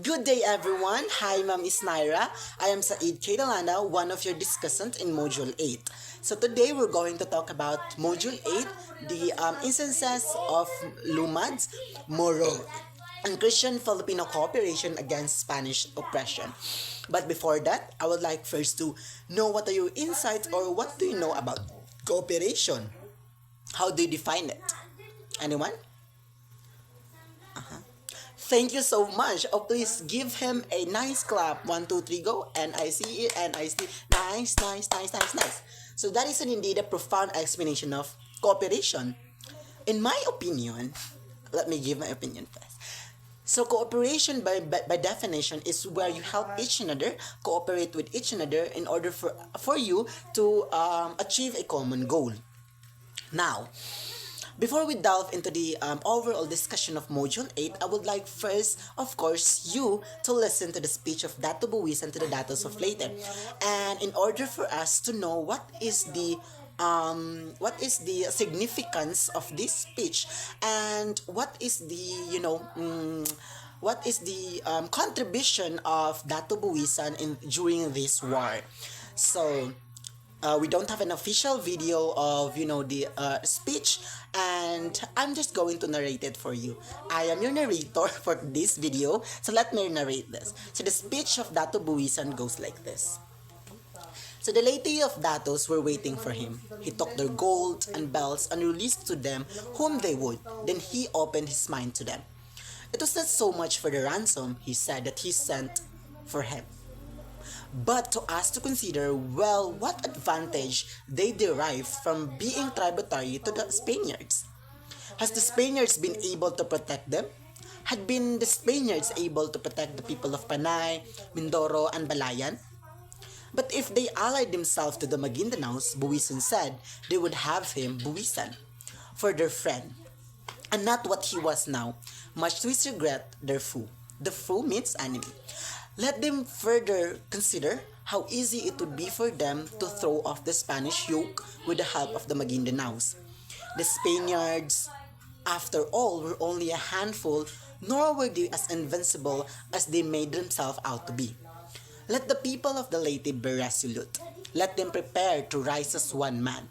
Good day, everyone. Hi, Ma'am is Naira. I am Said Kedalana, one of your discussant in Module 8. So today we're going to talk about Module 8, the instances of Lumads, Moro, and Christian Filipino cooperation against Spanish oppression. But before that, I would like first to know what are your insights or what do you know about cooperation? How do you define it? Anyone? Thank you so much. Oh, please give him a nice clap. One, two, three, go. And I see it, and I see. Nice, nice, nice, nice, nice. So that is indeed a profound explanation of cooperation. In my opinion, let me give my opinion first. So cooperation by definition is where you help each another, cooperate with each another in order for you to achieve a common goal. Now, before we delve into the overall discussion of Module 8, I would like first, of course, you to listen to the speech of Dato Buwis and to the Datos of later. And in order for us to know what is the significance of this speech and what is the contribution of Dato Buwisan in during this war. So we don't have an official video of the speech, and I'm just going to narrate it for you. I am your narrator for this video, so let me narrate this. So the speech of Dato Buwisan goes like this. So the laity of Datos were waiting for him. He took their gold and bells and released to them whom they would. Then he opened his mind to them. It was not so much for the ransom, he said, that he sent for him, but to us to consider, well, what advantage they derive from being tributary to the Spaniards. Has the Spaniards been able to protect them? Had been the Spaniards able to protect the people of Panay, Mindoro, and Balayan? But if they allied themselves to the Maguindanaos, Buwisan said they would have him, Buwisan, for their friend, and not what he was now, much to his regret, their foe. The foe means enemy. Let them further consider how easy it would be for them to throw off the Spanish yoke with the help of the Maguindanaos. The Spaniards, after all, were only a handful, nor were they as invincible as they made themselves out to be. Let the people of the Leyte be resolute. Let them prepare to rise as one man.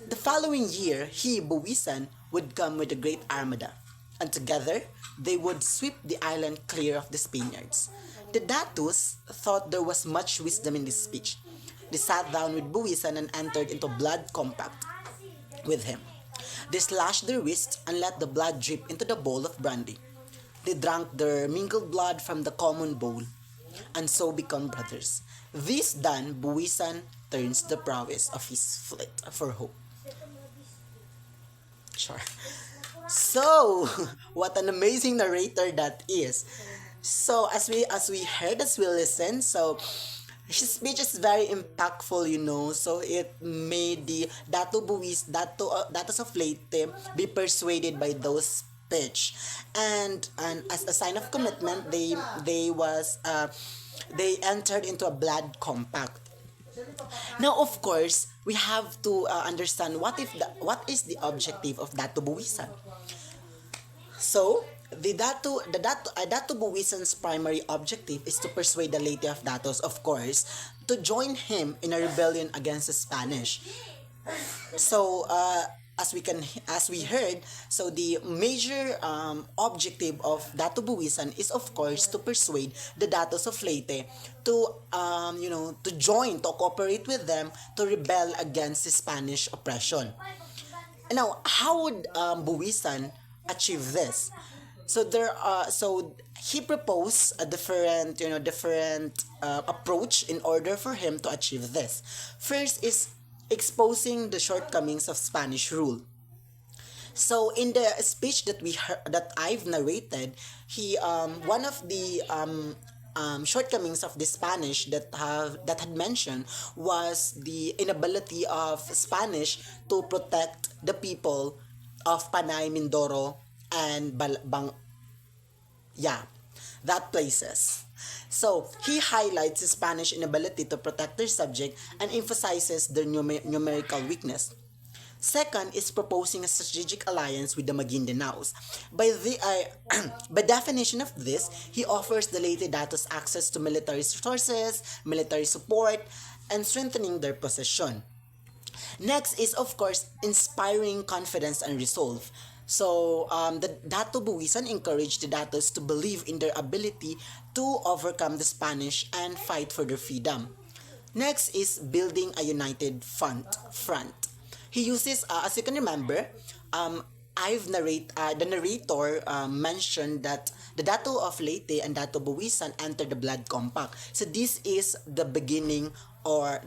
The following year, he, Buwisan, would come with a great armada, and together they would sweep the island clear of the Spaniards. The Datus thought there was much wisdom in this speech. They sat down with Buwisan and entered into blood compact with him. They slashed their wrists and let the blood drip into the bowl of brandy. They drank their mingled blood from the common bowl, and so become brothers. This done, Buwisan turns the prowess of his fleet for hope. Sure. So, what an amazing narrator that is. So as we heard, as we listened, so his speech is very impactful, So it made the Datos of Leyte be persuaded by those speech, and as a sign of commitment, they entered into a blood compact. Now, of course, we have to understand what is the objective of Dato Buwisan. So, Dato Buwisan's primary objective is to persuade the Leyte of Datos, of course, to join him in a rebellion against the Spanish. So, as we heard, so the major objective of Dato Buwisan is, of course, to persuade the Datos of Leyte to to join, to cooperate with them to rebel against the Spanish oppression. Now, how would Buwisan achieve this? So he proposed a different approach in order for him to achieve this. First is exposing the shortcomings of Spanish rule. So in the speech that I've narrated, he one of the shortcomings of the Spanish that had mentioned was the inability of Spanish to protect the people of Panay, Mindoro, and yeah, that places. So he highlights the Spanish inability to protect their subject and emphasizes their numerical weakness. Second is proposing a strategic alliance with the Maguindanaos. By definition of this, he offers the Leyte Datos access to military resources, military support, and strengthening their position. Next is, of course, inspiring confidence and resolve. So, the Dato Buwisan encouraged the Datos to believe in their ability to overcome the Spanish and fight for their freedom. Next is building a united front. He uses, as you can remember, the narrator mentioned that the Dato of Leyte and Dato Buwisan entered the Blood Compact. So this is the beginning, or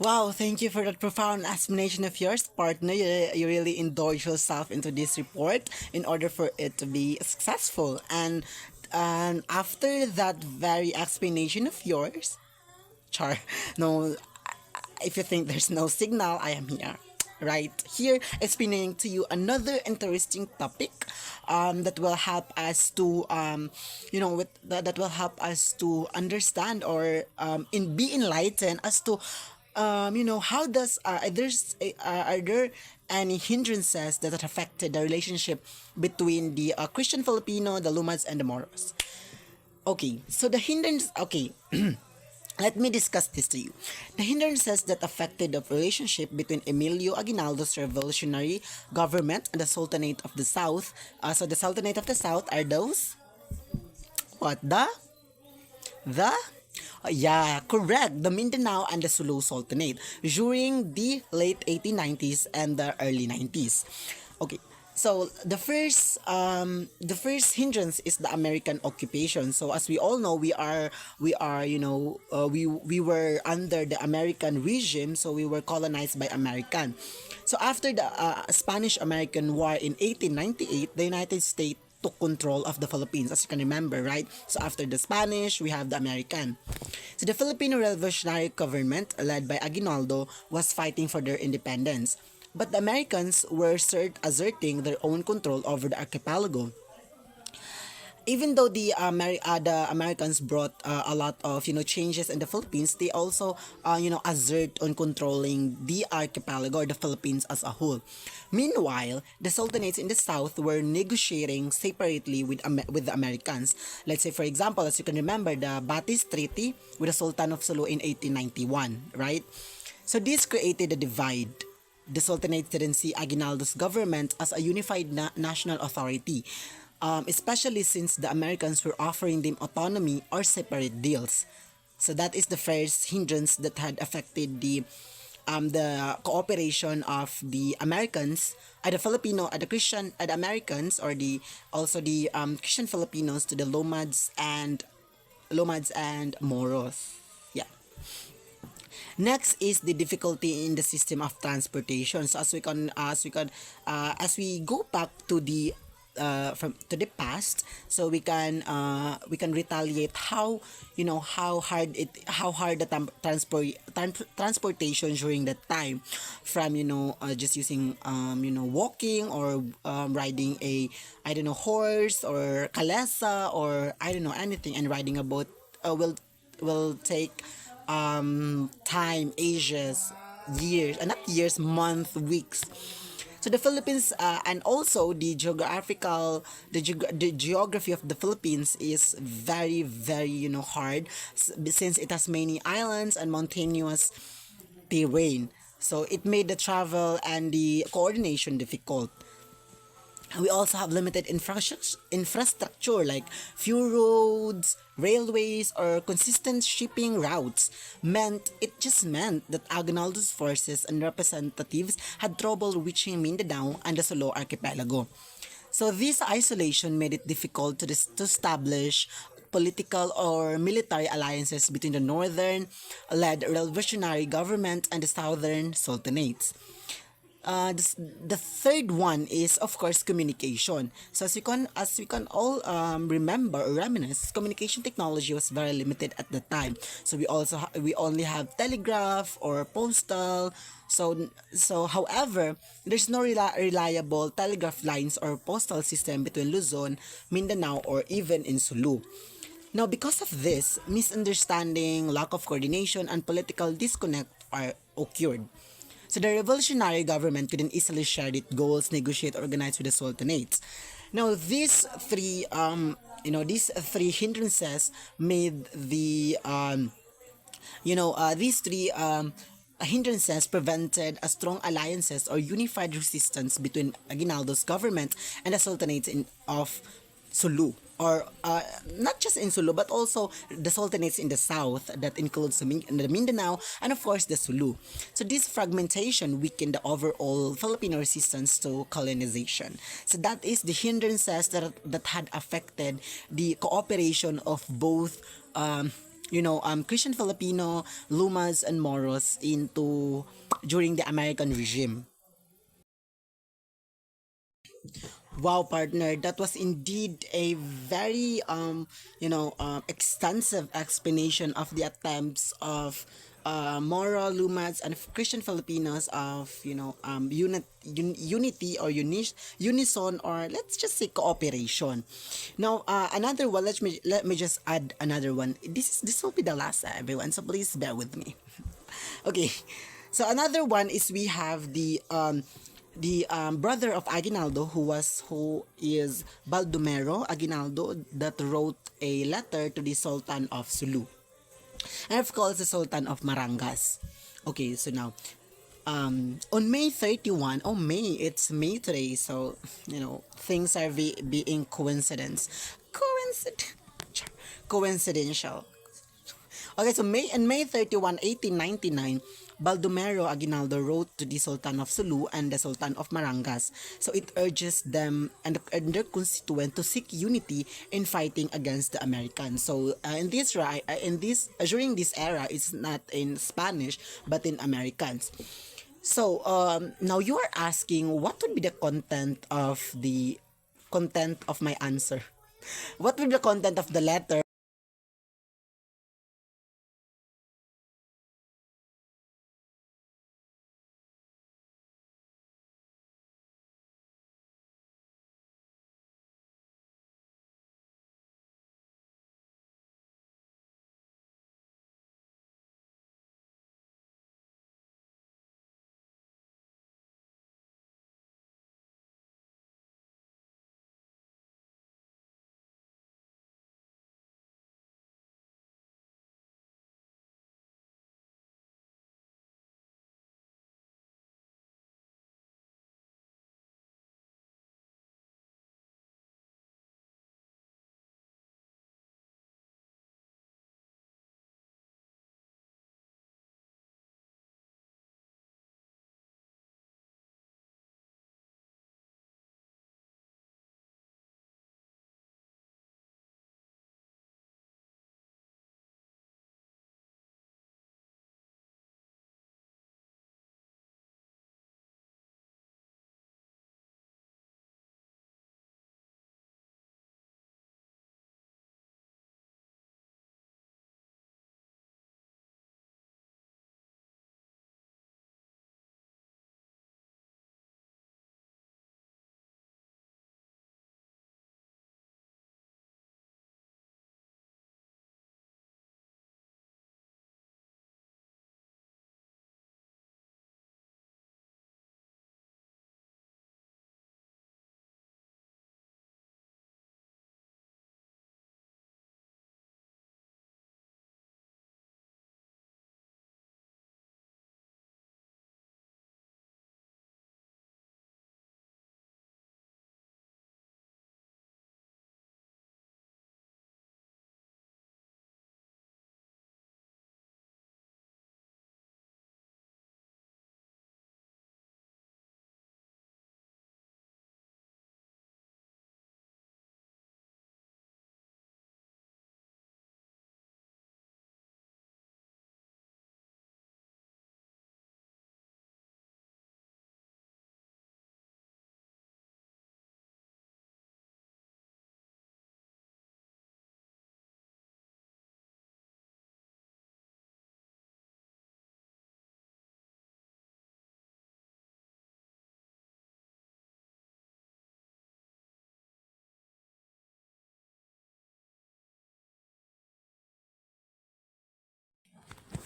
wow, thank you for that profound explanation of yours, partner. You really indulge yourself into this report in order for it to be successful. And after that very explanation of yours, Char, no, if you think there's no signal, I am here. Right here, explaining to you another interesting topic that will help us to that will help us to understand, or in be enlightened as to how does are there any hindrances that have affected the relationship between the Christian Filipino, the Lumans, and the Moros. Okay, so the hindrance. Okay, let me discuss this to you. The hindrances that affected the relationship between Emilio Aguinaldo's revolutionary government and the Sultanate of the South. So the Sultanate of the South are those? What the yeah, correct. The Mindanao and the Sulu Sultanate during the late 1890s and the early 90s. Okay. So the first hindrance is the American occupation. So as we all know, we are we were under the American regime, so we were colonized by American. So after the Spanish American War in 1898, the United States took control of the Philippines, as you can remember, right? So after the Spanish, we have the American. So the Filipino Revolutionary Government, led by Aguinaldo, was fighting for their independence. But the Americans were asserting their own control over the archipelago. Even though the Americans brought a lot of changes in the Philippines, they also assert on controlling the archipelago, or the Philippines as a whole. Meanwhile, the sultanates in the south were negotiating separately with the Americans. Let's say, for example, as you can remember, the Batis Treaty with the Sultan of Sulu in 1891, right? So this created a divide. The Sultanate didn't see Aguinaldo's government as a unified national authority, especially since the Americans were offering them autonomy or separate deals. So that is the first hindrance that had affected the cooperation of the Americans, the Filipino, the Christian, the Americans, or the also the Christian Filipinos to the Lomads and Moros. Yeah. Next is the difficulty in the system of transportation. So as we go back to the from to the past, so we can retaliate how how hard the transportation during that time, from just using walking, or riding a, I don't know, horse or kalesa, or I don't know, anything, and riding a boat will take time, ages, years, and not years, month, weeks. So the Philippines, and also the geography of the Philippines is very, very hard, since it has many islands and mountainous terrain. So it made the travel and the coordination difficult. We also have limited infrastructure like few roads, railways, or consistent shipping routes. It just meant that Aguinaldo's forces and representatives had trouble reaching Mindanao and the Sulu archipelago. So this isolation made it difficult to establish political or military alliances between the northern led revolutionary government and the southern sultanates. The third one is of course communication. So as we can all remember or reminisce, communication technology was very limited at the time. So we only have telegraph or postal. So however, there's no reliable telegraph lines or postal system between Luzon, Mindanao, or even in Sulu. Now, because of this, misunderstanding, lack of coordination, and political disconnect are occurred. So the revolutionary government couldn't easily share its goals, negotiate, organize with the sultanates. Now, these three hindrances made these three hindrances prevented a strong alliances or unified resistance between Aguinaldo's government and the sultanates of Sulu, or not just in Sulu but also the sultanates in the south that includes the Mindanao and of course the Sulu. So this fragmentation weakened the overall Filipino resistance to colonization. So that is the hindrances that had affected the cooperation of both Christian Filipino, Lumas and Moros into during the American regime. Wow, partner, that was indeed a very extensive explanation of the attempts of Moro, Lumaz, and Christian Filipinos of unity or unison, or let's just say cooperation. Now, another one. Let me just add another one. This will be the last, everyone. So please bear with me. Okay. So another one is we have the brother of Aguinaldo who is Baldomero Aguinaldo that wrote a letter to the Sultan of Sulu, and of course the Sultan of Marangas. Okay, so now on May 31, oh May, it's May today, so things are being coincidental. Okay, so May 31, 1899, Baldomero Aguinaldo wrote to the Sultan of Sulu and the Sultan of Marangas. So it urges them and their constituent to seek unity in fighting against the Americans. So during this era, it's not in Spanish but in Americans. So now you are asking what would be the content of my answer? What would be the content of the letter?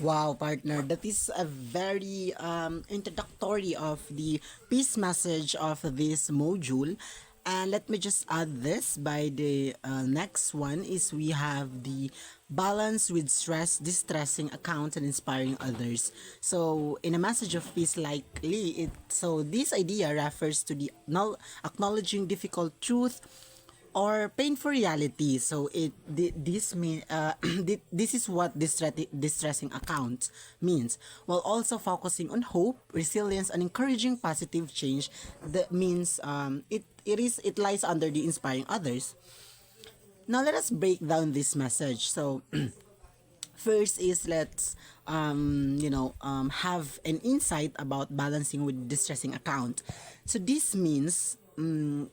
Wow, partner, that is a very introductory of the peace message of this module. And let me just add this by the next one is we have the balance with stress, distressing account, and inspiring others. So in a message of peace likely, this idea refers to the acknowledging difficult truth or painful reality. So this mean this is what distressing account means, while also focusing on hope, resilience, and encouraging positive change. That means it lies under the inspiring others. Now let us break down this message. So first is let's have an insight about balancing with distressing account. So this means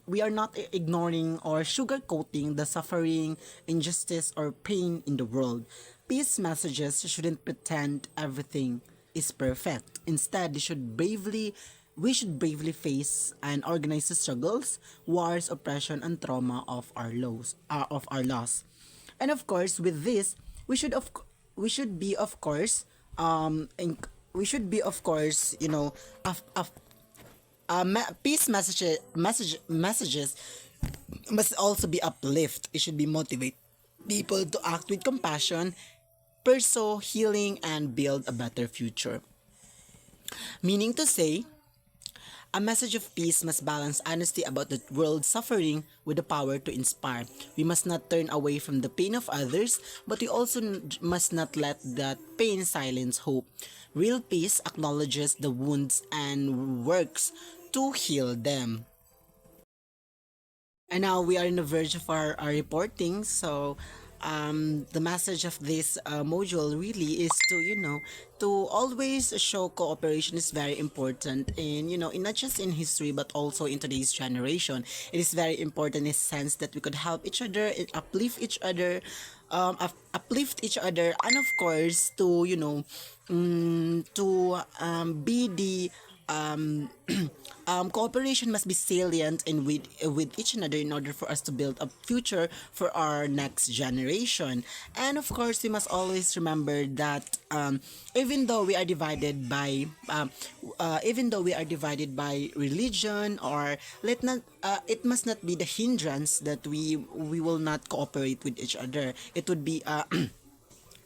we are not ignoring or sugarcoating the suffering, injustice, or pain in the world. Peace messages shouldn't pretend everything is perfect. Instead, we should bravely face and organize the struggles, wars, oppression, and trauma of our loss. And of course, with this, we should of we should be of course we should be of course peace messages must also be uplift. It should be motivate people to act with compassion, pursue healing, and build a better future. Meaning to say, a message of peace must balance honesty about the world's suffering with the power to inspire. We must not turn away from the pain of others, but we also must not let that pain silence hope. Real peace acknowledges the wounds and works to heal them. And now we are in the verge of our reporting. So the message of this module really is to to always show cooperation is very important in in not just in history but also in today's generation. It is very important in the sense that we could help each other, uplift each other, uplift each other, and of course to to be the cooperation must be salient and with each another in order for us to build a future for our next generation. And of course, we must always remember that even though we are divided by religion, or it must not be the hindrance that we will not cooperate with each other. It would be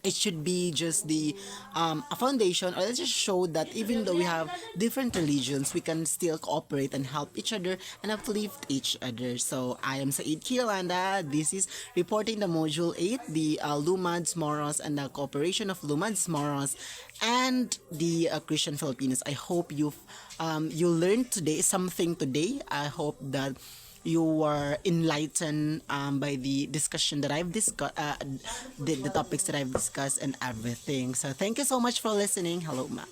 it should be just the a foundation, or let's just show that even though we have different religions, we can still cooperate and help each other and uplift each other. So I am Said Kirlanda. This is reporting the module 8, the Lumads Moros and the cooperation of Lumads Moros and the Christian Filipinos. I hope you learned today something today. I hope that you were enlightened by the discussion that I've discussed, the topics that I've discussed and everything. So thank you so much for listening. Hello, Ma.